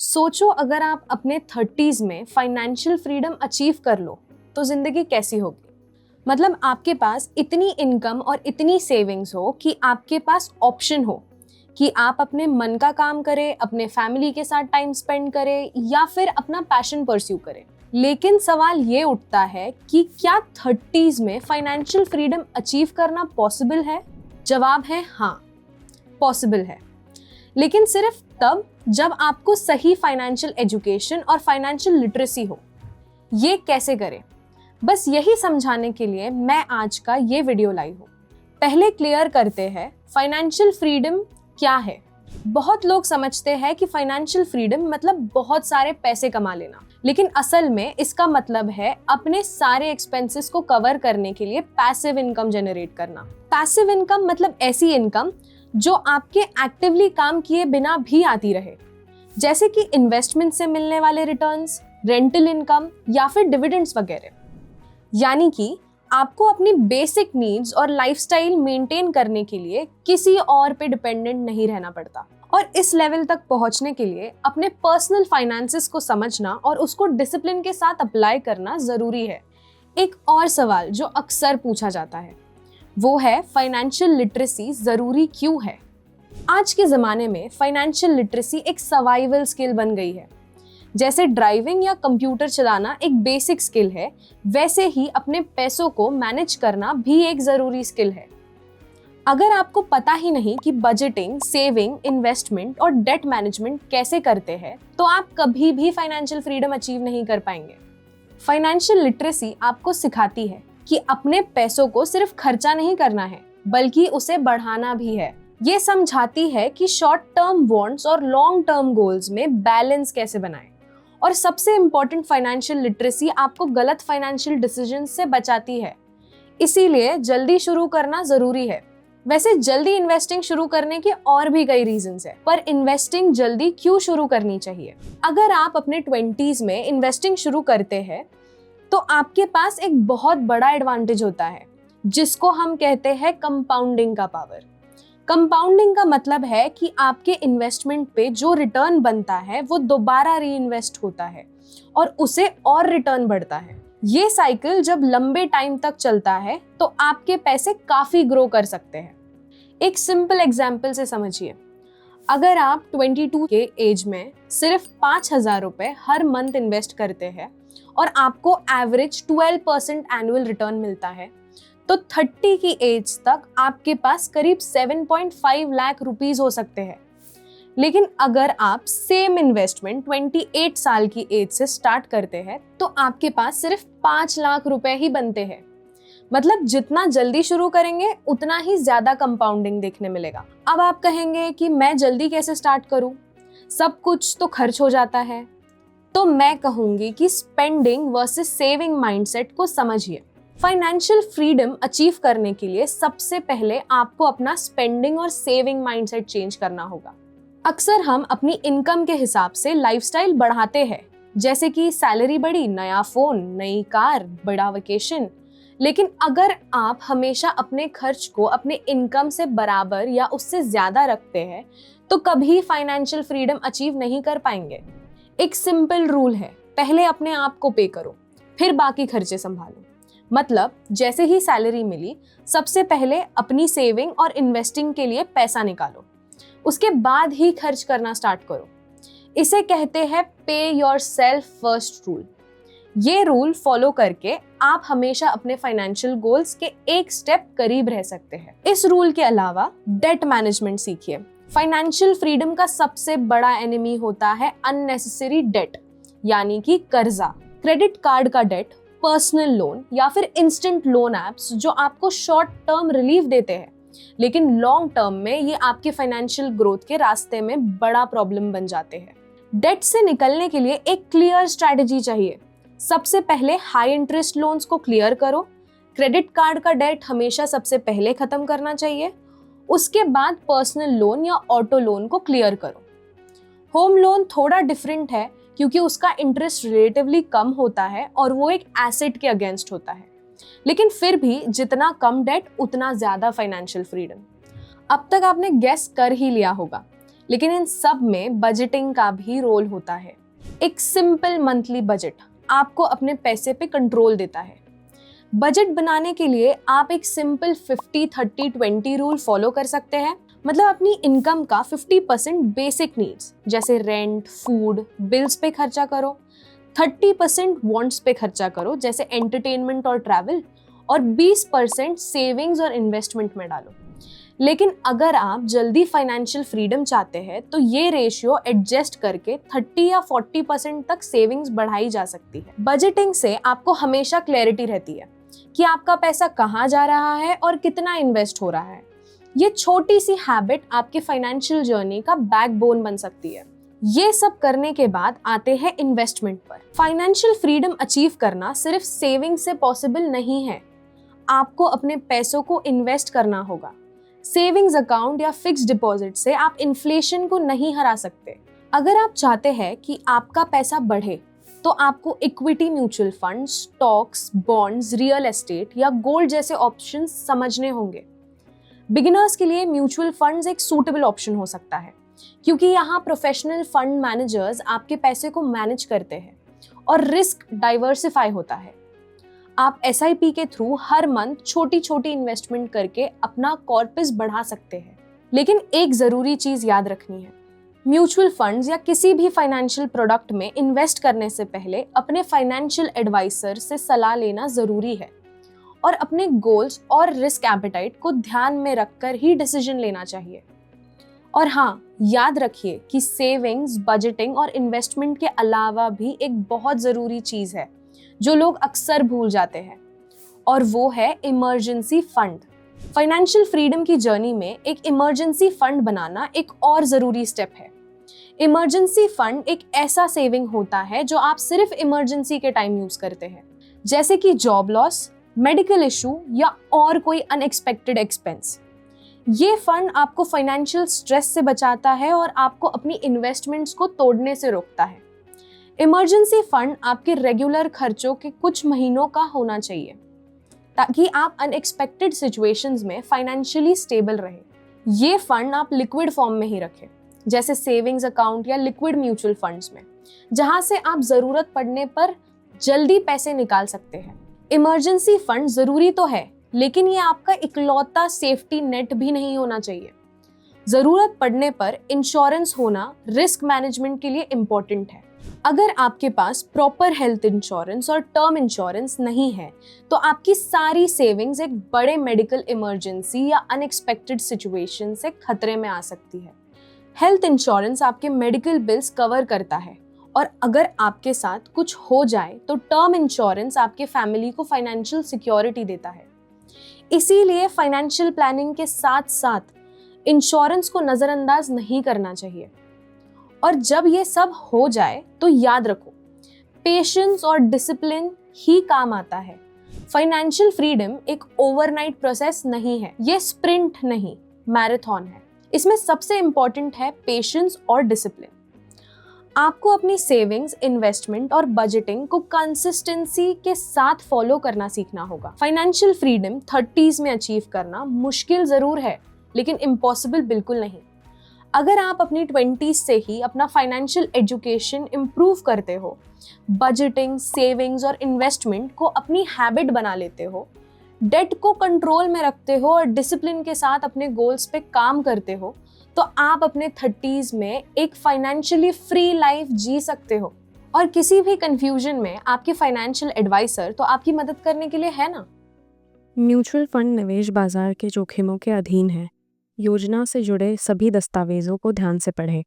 सोचो अगर आप अपने 30s में फाइनेंशियल फ्रीडम अचीव कर लो तो जिंदगी कैसी होगी। मतलब आपके पास इतनी इनकम और इतनी सेविंग्स हो कि आपके पास ऑप्शन हो कि आप अपने मन का काम करें, अपने फैमिली के साथ टाइम स्पेंड करें या फिर अपना पैशन परस्यू करें। लेकिन सवाल ये उठता है कि क्या 30s में फाइनेंशियल फ्रीडम अचीव करना पॉसिबल है? जवाब है हाँ, पॉसिबल है, लेकिन सिर्फ तब जब आपको सही फाइनेंशियल एजुकेशन और फाइनेंशियल लिटरेसी हो। ये कैसे करें, बस यही समझाने के लिए मैं आज का ये वीडियो लाई हूँ। पहले क्लियर करते हैं फाइनेंशियल फ्रीडम क्या है। बहुत लोग समझते हैं कि फाइनेंशियल फ्रीडम मतलब बहुत सारे पैसे कमा लेना, लेकिन असल में इसका मतलब है अपने सारे एक्सपेंसेस को कवर करने के लिए पैसिव इनकम जनरेट करना। पैसिव इनकम मतलब ऐसी इनकम जो आपके एक्टिवली काम किए बिना भी आती रहे, जैसे कि इन्वेस्टमेंट से मिलने वाले रिटर्न्स, रेंटल इनकम या फिर डिविडेंड्स वगैरह। यानी कि आपको अपनी बेसिक नीड्स और लाइफस्टाइल मेंटेन करने के लिए किसी और पे डिपेंडेंट नहीं रहना पड़ता। और इस लेवल तक पहुंचने के लिए अपने पर्सनल फाइनेंसेस को समझना और उसको डिसिप्लिन के साथ अप्लाई करना जरूरी है। एक और सवाल जो अक्सर पूछा जाता है वो है फाइनेंशियल लिटरेसी जरूरी क्यों है। आज के ज़माने में फाइनेंशियल लिटरेसी एक सर्वाइवल स्किल बन गई है। जैसे ड्राइविंग या कंप्यूटर चलाना एक बेसिक स्किल है, वैसे ही अपने पैसों को मैनेज करना भी एक ज़रूरी स्किल है। अगर आपको पता ही नहीं कि बजटिंग, सेविंग, इन्वेस्टमेंट और डेट मैनेजमेंट कैसे करते हैं, तो आप कभी भी फाइनेंशियल फ्रीडम अचीव नहीं कर पाएंगे। फाइनेंशियल लिटरेसी आपको सिखाती है कि अपने पैसों को सिर्फ खर्चा नहीं करना है, बल्कि उसे बढ़ाना भी है। ये समझाती है कि शॉर्ट टर्म वांट्स और लॉन्ग टर्म गोल्स में बैलेंस कैसे बनाएं। और सबसे इम्पोर्टेंट, फाइनेंशियल लिटरेसी आपको गलत फाइनेंशियल डिसीजंस से बचाती है। इसीलिए जल्दी शुरू करना जरूरी है। वैसे जल्दी इन्वेस्टिंग शुरू करने के और भी कई रीजंस है, पर इन्वेस्टिंग जल्दी क्यों शुरू करनी चाहिए? अगर आप अपने 20s में इन्वेस्टिंग शुरू करते हैं तो आपके पास एक बहुत बड़ा एडवांटेज होता है, जिसको हम कहते हैं कंपाउंडिंग का पावर। कंपाउंडिंग का मतलब है कि आपके इन्वेस्टमेंट पे जो रिटर्न बनता है वो दोबारा री इन्वेस्ट होता है और उसे और रिटर्न बढ़ता है। ये साइकिल जब लंबे टाइम तक चलता है तो आपके पैसे काफी ग्रो कर सकते हैं। एक सिंपल एग्जाम्पल से समझिए। अगर आप 22 के एज में सिर्फ 5,000 रुपए हर मंथ इन्वेस्ट करते हैं और आपको एवरेज 12% एनुअल रिटर्न मिलता है, तो 30 की एज तक आपके पास करीब 7.5 लाख रुपीस हो सकते हैं। लेकिन अगर आप सेम इन्वेस्टमेंट 28 साल की एज से स्टार्ट करते हैं तो आपके पास सिर्फ 5 लाख रुपए ही बनते हैं। मतलब जितना जल्दी शुरू करेंगे उतना ही ज्यादा कंपाउंडिंग देखने मिलेगा। अब आप कहेंगे कि मैं जल्दी कैसे स्टार्ट करूं, सब कुछ तो खर्च हो जाता है। तो मैं कहूंगी कि स्पेंडिंग वर्सेस सेविंग माइंडसेट को समझिए। फाइनेंशियल फ्रीडम अचीव करने के लिए सबसे पहले आपको अपना स्पेंडिंग और सेविंग माइंडसेट चेंज करना होगा। अक्सर हम अपनी इनकम के हिसाब से लाइफस्टाइल बढ़ाते हैं, जैसे कि सैलरी बढ़ी, नया फोन, नई कार, बड़ा वेकेशन। लेकिन अगर आप हमेशा अपने खर्च को अपने इनकम से बराबर या उससे ज्यादा रखते हैं तो कभी फाइनेंशियल फ्रीडम अचीव नहीं कर पाएंगे। एक सिंपल रूल है, पहले अपने आप को पे करो, फिर बाकी खर्चे संभालो। मतलब जैसे ही सैलरी मिली, सबसे पहले अपनी सेविंग और इन्वेस्टिंग के लिए पैसा निकालो, उसके बाद ही खर्च करना स्टार्ट करो। इसे कहते हैं पे योर सेल्फ फर्स्ट रूल। ये रूल फॉलो करके आप हमेशा अपने फाइनेंशियल गोल्स के एक स्टेप करीब रह सकते हैं। इस रूल के अलावा डेट मैनेजमेंट सीखिए। फाइनेंशियल फ्रीडम का सबसे बड़ा एनिमी होता है अननेसेसरी डेट, यानी कि कर्जा। क्रेडिट कार्ड का डेट, पर्सनल लोन या फिर इंस्टेंट लोन एप्स जो आपको शॉर्ट टर्म रिलीफ देते हैं, लेकिन लॉन्ग टर्म में ये आपके फाइनेंशियल ग्रोथ के रास्ते में बड़ा प्रॉब्लम बन जाते हैं। डेट से निकलने के लिए एक क्लियर स्ट्रैटेजी चाहिए। सबसे पहले हाई इंटरेस्ट लोन्स को क्लियर करो। क्रेडिट कार्ड का डेट हमेशा सबसे पहले खत्म करना चाहिए। उसके बाद पर्सनल लोन या ऑटो लोन को क्लियर करो। होम लोन थोड़ा डिफरेंट है क्योंकि उसका इंटरेस्ट रिलेटिवली कम होता है और वो एक एसेट के अगेंस्ट होता है, लेकिन फिर भी जितना कम डेट उतना ज्यादा फाइनेंशियल फ्रीडम। अब तक आपने गेस कर ही लिया होगा, लेकिन इन सब में बजटिंग का भी रोल होता है। एक सिंपल मंथली बजट आपको अपने पैसे पे कंट्रोल देता है। बजट बनाने के लिए आप एक सिंपल 50-30-20 रूल फॉलो कर सकते हैं। मतलब अपनी इनकम का 50% बेसिक नीड्स जैसे रेंट, फूड, बिल्स पे खर्चा करो, 30% वांट्स पे खर्चा करो जैसे एंटरटेनमेंट और ट्रैवल, और 20% सेविंग्स और इन्वेस्टमेंट में डालो। लेकिन अगर आप जल्दी फाइनेंशियल फ्रीडम चाहते हैं तो ये रेशियो एडजस्ट करके 30 या 40% तक सेविंग्स बढ़ाई जा सकती है। बजटिंग से आपको हमेशा क्लैरिटी रहती है कि आपका पैसा कहाँ जा रहा है और कितना इन्वेस्ट हो रहा है। ये छोटी सी हैबिट आपके फाइनेंशियल जर्नी का बैकबोन बन सकती है। ये सब करने के बाद आते हैं इन्वेस्टमेंट पर। फाइनेंशियल फ्रीडम अचीव करना सिर्फ सेविंग से पॉसिबल नहीं है, आपको अपने पैसों को इन्वेस्ट करना होगा। सेविंग्स अकाउंट या फिक्स्ड डिपॉजिट से आप इन्फ्लेशन को नहीं हरा सकते। अगर आप चाहते हैं कि आपका पैसा बढ़े तो आपको equity mutual fund, stocks, bonds, real estate या गोल्ड जैसे ऑप्शंस समझने होंगे। बिगिनर्स के लिए म्यूचुअल फंड्स एक सूटेबल ऑप्शन हो सकता है क्योंकि यहाँ प्रोफेशनल फंड मैनेजर्स आपके पैसे को मैनेज करते हैं और रिस्क डाइवर्सिफाई होता है। आप SIP के थ्रू हर मंथ छोटी छोटी इन्वेस्टमेंट करके अपना कॉर्पस बढ़ा सकते हैं। लेकिन एक जरूरी चीज याद रखनी है, म्यूचुअल फंड्स या किसी भी फाइनेंशियल प्रोडक्ट में इन्वेस्ट करने से पहले अपने फाइनेंशियल एडवाइजर से सलाह लेना जरूरी है और अपने गोल्स और रिस्क एपेटाइट को ध्यान में रखकर ही डिसीजन लेना चाहिए। और हाँ, याद रखिए कि सेविंग्स, बजटिंग और इन्वेस्टमेंट के अलावा भी एक बहुत जरूरी चीज है जो लोग अक्सर भूल जाते हैं, और वो है इमरजेंसी फंड। फाइनेंशियल फ्रीडम की जर्नी में एक इमरजेंसी फंड बनाना एक और जरूरी स्टेप है। इमरजेंसी फंड एक ऐसा सेविंग होता है जो आप सिर्फ इमरजेंसी के टाइम यूज करते हैं, जैसे कि जॉब लॉस, मेडिकल इशू या और कोई अनएक्सपेक्टेड एक्सपेंस। ये फंड आपको फाइनेंशियल स्ट्रेस से बचाता है और आपको अपनी इन्वेस्टमेंट्स को तोड़ने से रोकता है। इमरजेंसी फंड आपके रेगुलर खर्चों के कुछ महीनों का होना चाहिए ताकि आप अनएक्सपेक्टेड सिचुएशंस में फाइनेंशियली स्टेबल रहे। ये फंड आप लिक्विड फॉर्म में ही रखें, जैसे सेविंग्स अकाउंट या लिक्विड म्यूचुअल फंड्स में, जहां से आप जरूरत पड़ने पर जल्दी पैसे निकाल सकते हैं। इमरजेंसी फंड जरूरी तो है, लेकिन ये आपका इकलौता सेफ्टी नेट भी नहीं होना चाहिए। जरूरत पड़ने पर इंश्योरेंस होना रिस्क मैनेजमेंट के लिए इम्पोर्टेंट है। अगर आपके पास प्रॉपर हेल्थ इंश्योरेंस और टर्म इंश्योरेंस नहीं है तो आपकी सारी सेविंग्स एक बड़े मेडिकल इमरजेंसी या अनएक्सपेक्टेड सिचुएशन से खतरे में आ सकती है। हेल्थ इंश्योरेंस आपके मेडिकल बिल्स कवर करता है, और अगर आपके साथ कुछ हो जाए तो टर्म इंश्योरेंस आपके फैमिली को फाइनेंशियल सिक्योरिटी देता है। इसीलिए फाइनेंशियल प्लानिंग के साथ साथ इंश्योरेंस को नजरअंदाज नहीं करना चाहिए। और जब ये सब हो जाए तो याद रखो, पेशेंस और डिसिप्लिन ही काम आता है। फाइनेंशियल फ्रीडम एक ओवरनाइट प्रोसेस नहीं है, ये स्प्रिंट नहीं, मैराथन है। इसमें सबसे इंपॉर्टेंट है पेशेंस और डिसिप्लिन। आपको अपनी सेविंग्स, इन्वेस्टमेंट और बजटिंग को कंसिस्टेंसी के साथ फॉलो करना सीखना होगा। फाइनेंशियल फ्रीडम 30s में अचीव करना मुश्किल जरूर है, लेकिन इम्पॉसिबल बिल्कुल नहीं। अगर आप अपनी 20s से ही अपना फाइनेंशियल एजुकेशन इम्प्रूव करते हो, बजटिंग, सेविंग्स और इन्वेस्टमेंट को अपनी हैबिट बना लेते हो, डेट को कंट्रोल में रखते हो और डिसिप्लिन के साथ अपने गोल्स पे काम करते हो, तो आप अपने 30s में एक फाइनेंशियली फ्री लाइफ जी सकते हो। और किसी भी कंफ्यूजन में आपके फाइनेंशियल एडवाइजर तो आपकी मदद करने के लिए है ना। म्यूचुअल फंड निवेश बाजार के जोखिमों के अधीन है। योजना से जुड़े सभी दस्तावेजों को ध्यान से पढ़ें।